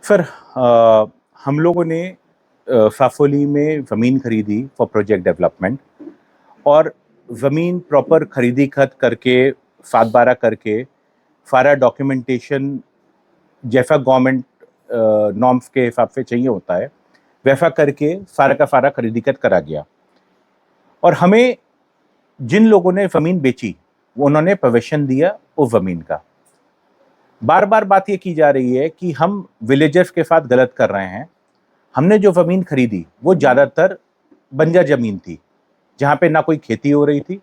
Sir, हम लोगों ने फाफोली में ज़मीन खरीदी फॉर प्रोजेक्ट डेवलपमेंट और ज़मीन प्रॉपर खरीदी खत करके 7/12 करके सारा डॉक्यूमेंटेशन जैसा गवर्नमेंट नॉर्म्स के हिसाब से चाहिए होता है वैसा करके सारा का सारा खरीदी खत करा गया। और हमें जिन लोगों ने ज़मीन बेची वो उन्होंने पोजीशन दिया उस ज़मीन का। बार बार बात ये की जा रही है कि हम विलेजर्स के साथ गलत कर रहे हैं। हमने जो ज़मीन खरीदी वो ज़्यादातर बंजर ज़मीन थी, जहाँ पे ना कोई खेती हो रही थी,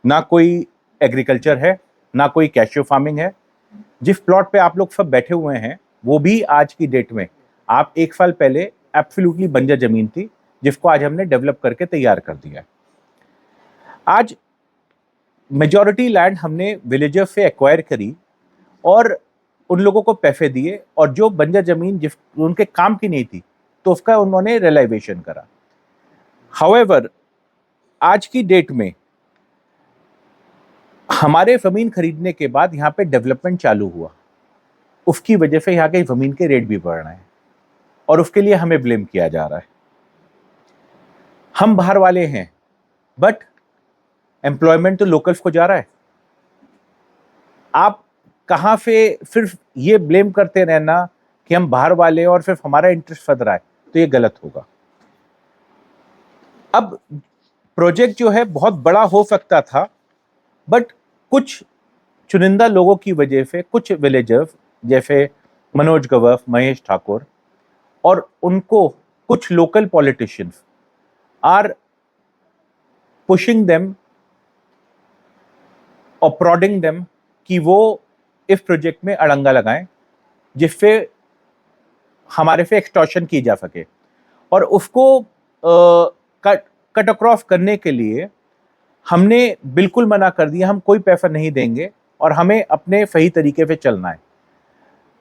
ना कोई एग्रीकल्चर है, ना कोई कैश्यू फार्मिंग है। जिस प्लॉट पे आप लोग सब बैठे हुए हैं वो भी आज की डेट में, आप 1 साल पहले एब्सोल्युटली बंजर ज़मीन थी, जिसको आज हमने डेवलप करके तैयार कर दिया है। आज मेजॉरिटी लैंड हमने विलेजर्स से एक्वायर करी और उन लोगों को पैसे दिए, और जो बंजर ज़मीन जिस उनके काम की नहीं थी तो उसका उन्होंने रियलाइजेशन करा। हाउएवर, आज की डेट में हमारे ज़मीन खरीदने के बाद यहाँ पे डेवलपमेंट चालू हुआ, उसकी वजह से यहाँ के ज़मीन के रेट भी बढ़ रहे हैं और उसके लिए हमें ब्लेम किया जा रहा है। हम बाहर वाले हैं बट एम्प्लॉयमेंट तो लोकल्स को जा रहा है। आप कहाँ से सिर्फ ये ब्लेम करते रहना कि हम बाहर वाले और सिर्फ हमारा इंटरेस्ट फंस रहा है, तो ये गलत होगा। अब प्रोजेक्ट जो है बहुत बड़ा हो सकता था, बट कुछ चुनिंदा लोगों की वजह से कुछ विलेजर्स जैसे मनोज गवर्फ, महेश ठाकुर और उनको कुछ local politicians are pushing them और प्रॉडिंग देम कि वो इस प्रोजेक्ट में अड़ंगा लगाएं, जिससे हमारे से एक्सटॉर्शन की जा सके। और उसको कट अक्रॉस करने के लिए हमने बिल्कुल मना कर दिया, हम कोई पैसा नहीं देंगे और हमें अपने सही तरीके से चलना है।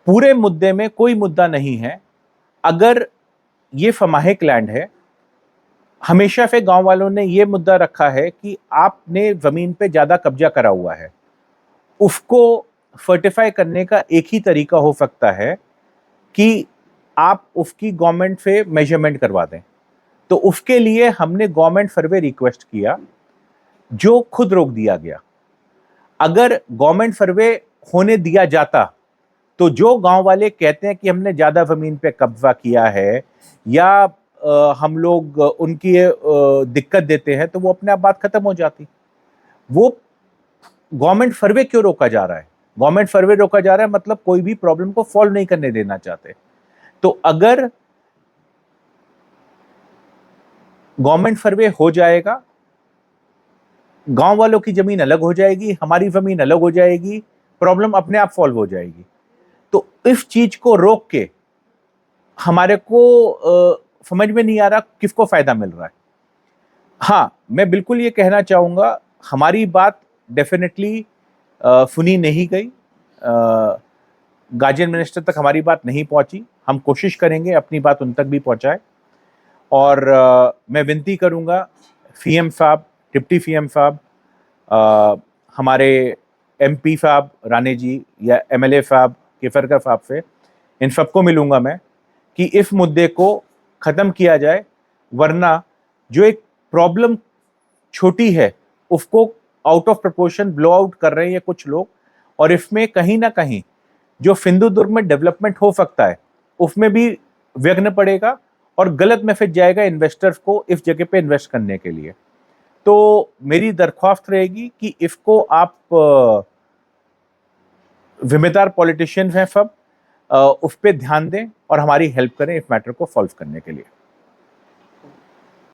पूरे मुद्दे में कोई मुद्दा नहीं है। अगर ये सामाहिक लैंड है, हमेशा से गांव वालों ने ये मुद्दा रखा है कि आपने जमीन पे ज्यादा कब्जा करा हुआ है, उसको सर्टिफाई करने का एक ही तरीका हो सकता है कि आप उसकी गवर्नमेंट से मेजरमेंट करवा दें। तो उसके लिए हमने गवर्नमेंट सर्वे रिक्वेस्ट किया, जो खुद रोक दिया गया। अगर गवर्नमेंट सर्वे होने दिया जाता तो जो गांव वाले कहते हैं कि हमने ज्यादा जमीन पे कब्जा किया है या हम लोग उनकी दिक्कत देते हैं, तो वो अपने आप बात खत्म हो जाती। वो गवर्नमेंट सर्वे क्यों रोका जा रहा है? गवर्नमेंट सर्वे रोका जा रहा है मतलब कोई भी प्रॉब्लम को सॉल्व नहीं करने देना चाहते। तो अगर गवर्नमेंट सर्वे हो जाएगा, गांव वालों की जमीन अलग हो जाएगी, हमारी जमीन अलग हो जाएगी, प्रॉब्लम अपने आप सॉल्व हो जाएगी। तो इस चीज को रोक के हमारे को समझ में नहीं आ रहा किसको फायदा मिल रहा है। हाँ, मैं बिल्कुल ये कहना चाहूंगा, हमारी बात डेफिनेटली सुनी नहीं गई, गार्जियन मिनिस्टर तक हमारी बात नहीं पहुंची। हम कोशिश करेंगे अपनी बात उन तक भी पहुंचाए। और मैं विनती करूंगा सीएम साहब, डिप्टी सीएम साहब, हमारे एमपी साहब राणे जी या एमएलए साहब केसरकर साहब से, इन सबको मिलूंगा मैं कि इस मुद्दे को ख़त्म किया जाए, वरना जो एक प्रॉब्लम छोटी है उसको out of proportion blow out कर रहे हैं कुछ लोग, और इसमें कहीं ना कहीं जो सिंधुदुर्ग में डेवलपमेंट हो सकता है उसमें भी विघ्न पड़ेगा और गलत मैसेज जाएगा इन्वेस्टर्स को इस जगह पे इन्वेस्ट करने के लिए। तो मेरी दरख्वास्त रहेगी कि इसको आप, जिम्मेदार पॉलिटिशियंस हैं सब, उस पर ध्यान दें और हमारी हेल्प करें इस मैटर को सॉल्व करने के लिए।